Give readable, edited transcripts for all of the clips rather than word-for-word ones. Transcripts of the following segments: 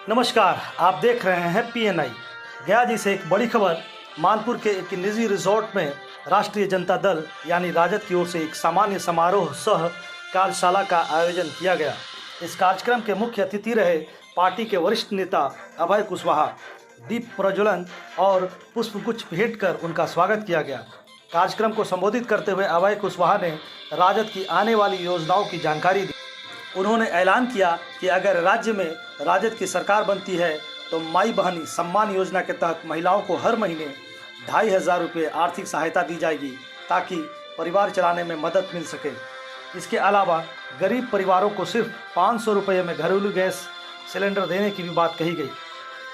नमस्कार, आप देख रहे हैं पीएनआई। गया जी से एक बड़ी खबर। मानपुर के एक निजी रिजॉर्ट में राष्ट्रीय जनता दल यानी राजद की ओर से एक सामान्य समारोह सह कार्यशाला का आयोजन किया गया। इस कार्यक्रम के मुख्य अतिथि रहे पार्टी के वरिष्ठ नेता अभय कुशवाहा। दीप प्रज्वलन और पुष्पगुच्छ भेंट कर उनका स्वागत किया गया। कार्यक्रम को संबोधित करते हुए अभय कुशवाहा ने राजद की आने वाली योजनाओं की जानकारी दी। उन्होंने ऐलान किया कि अगर राज्य में राजद की सरकार बनती है तो माई बहनी सम्मान योजना के तहत महिलाओं को हर महीने 2,500 रुपये आर्थिक सहायता दी जाएगी ताकि परिवार चलाने में मदद मिल सके। इसके अलावा गरीब परिवारों को सिर्फ 500 रुपये में घरेलू गैस सिलेंडर देने की भी बात कही गई।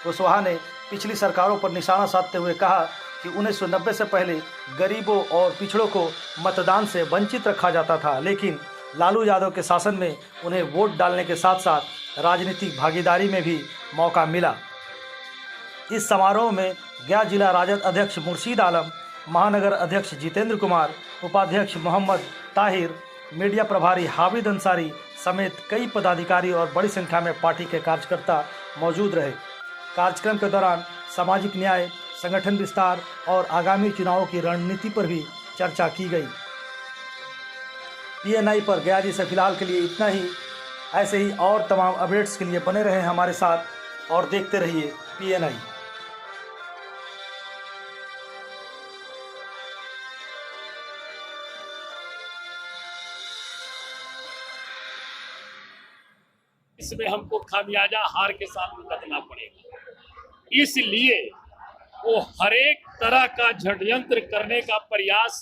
कुशवाहा ने पिछली सरकारों पर निशाना साधते हुए कहा कि 1990 से पहले गरीबों और पिछड़ों को मतदान से वंचित रखा जाता था, लेकिन लालू यादव के शासन में उन्हें वोट डालने के साथ साथ राजनीतिक भागीदारी में भी मौका मिला। इस समारोह में गया जिला राजद अध्यक्ष मुर्शीद आलम, महानगर अध्यक्ष जितेंद्र कुमार, उपाध्यक्ष मोहम्मद ताहिर, मीडिया प्रभारी हामिद अंसारी समेत कई पदाधिकारी और बड़ी संख्या में पार्टी के कार्यकर्ता मौजूद रहे। कार्यक्रम के दौरान सामाजिक न्याय, संगठन विस्तार और आगामी चुनावों की रणनीति पर भी चर्चा की गई। पीएनआई पर गया जी से फिलहाल के लिए इतना ही। ऐसे ही और तमाम अपडेट्स के लिए बने रहें हमारे साथ और देखते रहिए पीएनआई। इसमें हमको खामियाजा हार के साथ भुगतना पड़ेगा। इसलिए वो हरेक तरह का षड्यंत्र करने का प्रयास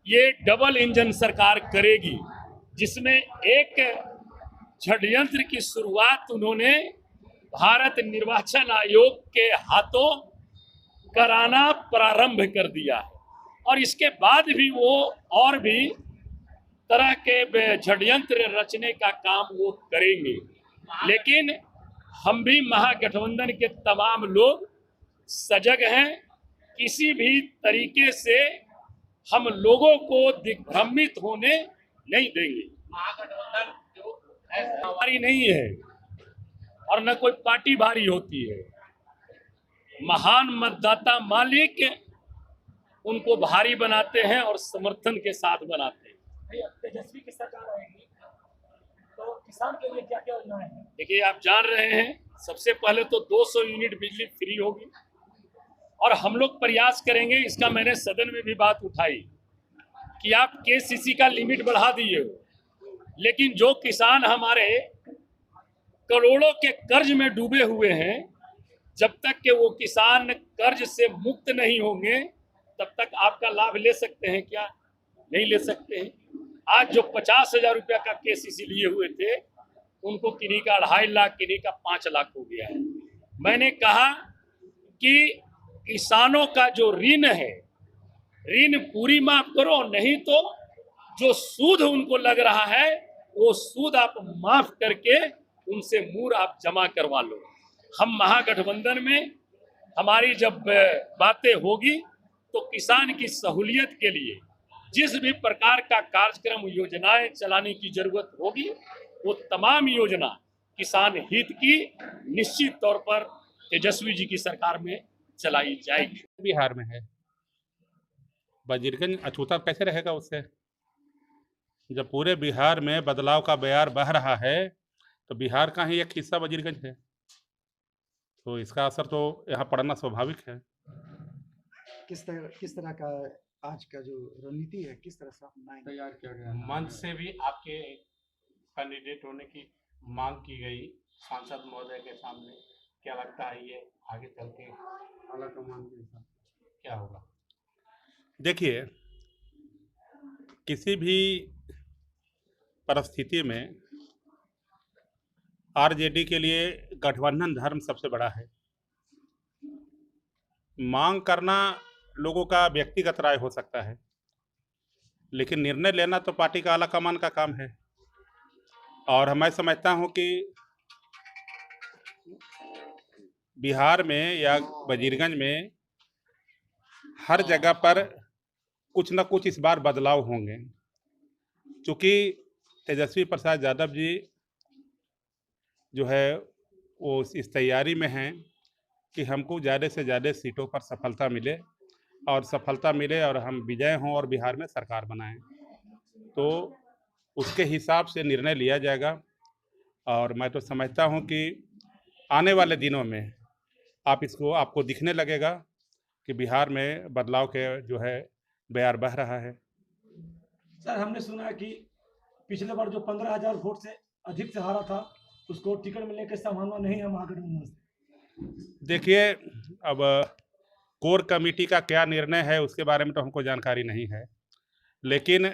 ये डबल इंजन सरकार करेगी, जिसमें एक षड्यंत्र की शुरुआत उन्होंने भारत निर्वाचन आयोग के हाथों कराना प्रारंभ कर दिया है और इसके बाद भी वो और भी तरह के षड्यंत्र रचने का काम वो करेंगे। लेकिन हम भी महागठबंधन के तमाम लोग सजग हैं। किसी भी तरीके से हम लोगों को दिग्भ्रमित होने नहीं देंगे। महागठबंधन जो हमारी नहीं है और न कोई पार्टी भारी होती है। महान मतदाता मालिक उनको भारी बनाते हैं और समर्थन के साथ बनाते हैं। तेजस्वी की सरकार आएगी तो किसान के लिए क्या क्या योजनाएं हैं? देखिए, आप जान रहे हैं, सबसे पहले तो 200 यूनिट बिजली फ्री होगी और हम लोग प्रयास करेंगे। इसका मैंने सदन में भी बात उठाई कि आप केसीसी का लिमिट बढ़ा दिए हो, लेकिन जो किसान हमारे करोड़ों के कर्ज में डूबे हुए हैं, जब तक कि वो किसान कर्ज से मुक्त नहीं होंगे तब तक आपका लाभ ले सकते हैं क्या? नहीं ले सकते हैं। आज जो 50,000 रुपया का केसीसी लिए हुए थे, उनको किन्हीं का 2.5 लाख, किन्हीं का 5 लाख हो गया है। मैंने कहा कि किसानों का जो ऋण है, ऋण पूरी माफ करो, नहीं तो जो सूद उनको लग रहा है वो सूद आप माफ करके उनसे मूर आप जमा करवा लो। हम महागठबंधन में हमारी जब बातें होगी तो किसान की सहूलियत के लिए जिस भी प्रकार का कार्यक्रम योजनाएं चलाने की जरूरत होगी, वो तमाम योजना किसान हित की निश्चित तौर पर तेजस्वी जी की सरकार में चलाई जाएगी। बिहार में है, वजीरगंज अछूता कैसे रहेगा उससे? जब पूरे बिहार में बदलाव का बयार बह रहा है तो बिहार का ही एक हिस्सा वजीरगंज है, तो इसका असर तो यहाँ पड़ना स्वाभाविक है। किस तरह का आज का जो रणनीति है, किस तरह से तैयार किया गया? मंच से भी आपके कैंडिडेट होने की मांग की गई सांसद महोदय के सामने। क्या लगता है ये आगे चल के आला कमान के हिसाब क्या होगा? देखिए, किसी भी परिस्थिति में आरजेडी के लिए गठबंधन धर्म सबसे बड़ा है। मांग करना लोगों का व्यक्तिगत राय हो सकता है, लेकिन निर्णय लेना तो पार्टी का आला कमान का काम है। और मैं समझता हूं कि बिहार में या वजीरगंज में हर जगह पर कुछ न कुछ इस बार बदलाव होंगे, क्योंकि तेजस्वी प्रसाद यादव जी जो है वो इस तैयारी में हैं कि हमको ज़्यादा से ज़्यादा सीटों पर सफलता मिले और हम विजय हों और बिहार में सरकार बनाएं। तो उसके हिसाब से निर्णय लिया जाएगा और मैं तो समझता हूं कि आने वाले दिनों में आपको दिखने लगेगा कि बिहार में बदलाव के जो है बयार बह रहा है। सर हमने सुना है कि पिछले बार जो 15,000 वोट से अधिक से हारा था उसको टिकट मिलने की संभावना नहीं है महागठबंधन से। देखिए, अब कोर कमेटी का क्या निर्णय है उसके बारे में तो हमको जानकारी नहीं है, लेकिन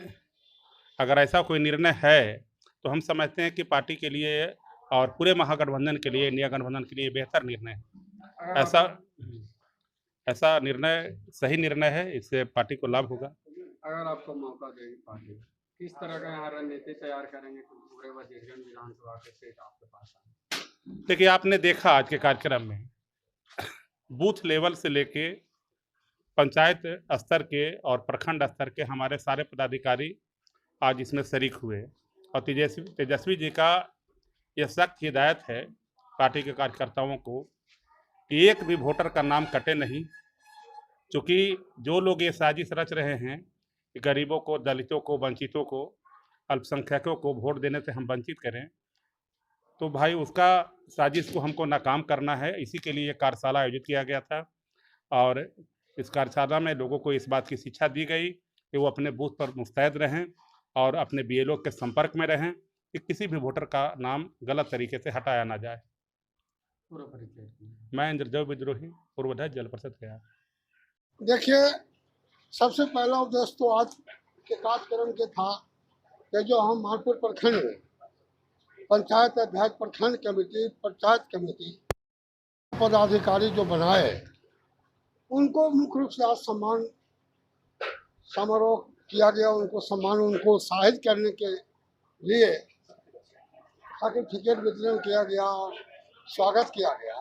अगर ऐसा कोई निर्णय है तो हम समझते हैं कि पार्टी के लिए और पूरे महागठबंधन के लिए, इंडिया गठबंधन के लिए बेहतर निर्णय है। ऐसा निर्णय सही निर्णय है, इससे पार्टी को लाभ होगा। अगर आपको मौका देगी पार्टी, किस तरह का यहाँ रणनीति तैयार करेंगे कि पूरे वजीरगंज विधानसभा के सीट आपके पास आए? देखिए, आपने देखा आज के कार्यक्रम में बूथ लेवल से लेके पंचायत स्तर के और प्रखंड स्तर के हमारे सारे पदाधिकारी आज इसमें शरीक हुए और तेजस्वी जी का यह सख्त हिदायत है पार्टी के कार्यकर्ताओं को कि एक भी वोटर का नाम कटे नहीं, क्योंकि जो लोग ये साजिश रच रहे हैं कि गरीबों को, दलितों को, वंचितों को, अल्पसंख्यकों को वोट देने से हम वंचित करें, तो भाई उसका साजिश को हमको नाकाम करना है। इसी के लिए ये कार्यशाला आयोजित किया गया था और इस कार्यशाला में लोगों को इस बात की शिक्षा दी गई कि वो अपने बूथ पर मुस्तैद रहें और अपने BLO के संपर्क में रहें कि किसी भी वोटर का नाम गलत तरीके से हटाया ना जाए। पूरा परिचय। मैं इंद्रदेव विद्रोही, पूर्व अध्यक्ष जल परिषद गया। देखिए, सबसे पहला उद्देश्य तो आज के कार्यक्रम के था कि जो हम मानपुर प्रखंड में पंचायत अध्यक्ष, प्रखंड कमेटी, पंचायत कमेटी पदाधिकारी जो बनाए उनको मुख्य रूप से आज सम्मान समारोह किया गया। उनको उत्साहित करने के लिए सर्टिफिकेट वितरण किया गया और स्वागत किया गया।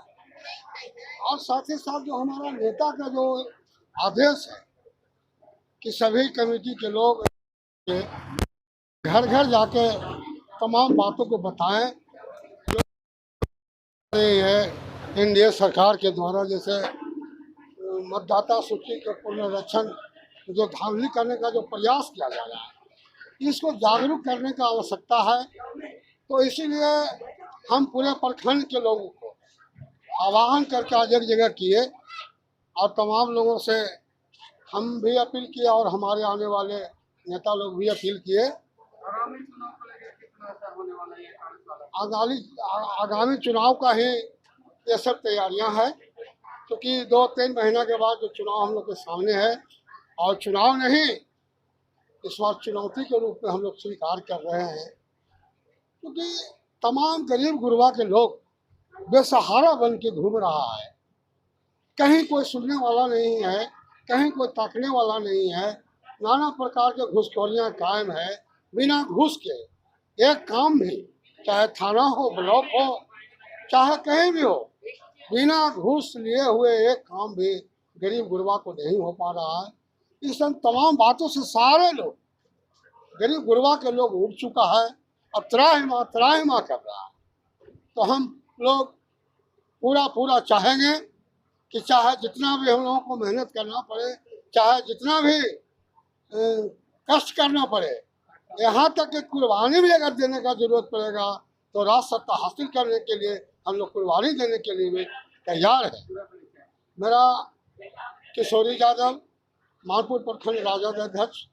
और साथ ही साथ जो हमारा नेता का जो आदेश है कि सभी कमेटी के लोग घर घर जाके तमाम बातों को बताएं जो है एनडीए सरकार के द्वारा, जैसे मतदाता सूची के पुनरीक्षण जो धांधली करने का जो प्रयास किया जा रहा है, इसको जागरूक करने का आवश्यकता है। तो इसीलिए हम पूरे प्रखंड के लोगों को आह्वान करके आज एक जगह किए और तमाम लोगों से हम भी अपील किया और हमारे आने वाले नेता लोग भी अपील किए। आगामी चुनाव को लेकर कितना असर होने वाला है ये कार्यशाला? आगामी चुनाव का ही ये सब तैयारियां हैं, क्योंकि 2-3 महीना के बाद जो चुनाव हम लोग के सामने है और चुनाव नहीं, इस बार चुनौती के रूप में हम लोग स्वीकार कर रहे हैं, क्योंकि तमाम गरीब गुरबा के लोग बेसहारा बन के घूम रहा है। कहीं कोई सुनने वाला नहीं है, कहीं कोई ताकने वाला नहीं है। नाना प्रकार के घूसखोरियां कायम है। बिना घूस के एक काम भी, चाहे थाना हो, ब्लॉक हो, चाहे कहीं भी हो, बिना घूस लिए हुए एक काम भी गरीब गुरबा को नहीं हो पा रहा है। इस तमाम बातों से सारे लोग, गरीब गुरबा के लोग उठ चुका है, अब त्राहिमाम कर रहा है। तो हम लोग पूरा चाहेंगे कि चाहे जितना भी हम लोगों को मेहनत करना पड़े, चाहे जितना भी कष्ट करना पड़े, यहाँ तक कि कुर्बानी भी अगर देने का जरूरत पड़ेगा तो राज सत्ता हासिल करने के लिए हम लोग कुर्बानी देने के लिए भी तैयार है। मेरा किशोरी यादव, मानपुर प्रखंड राजद अध्यक्ष।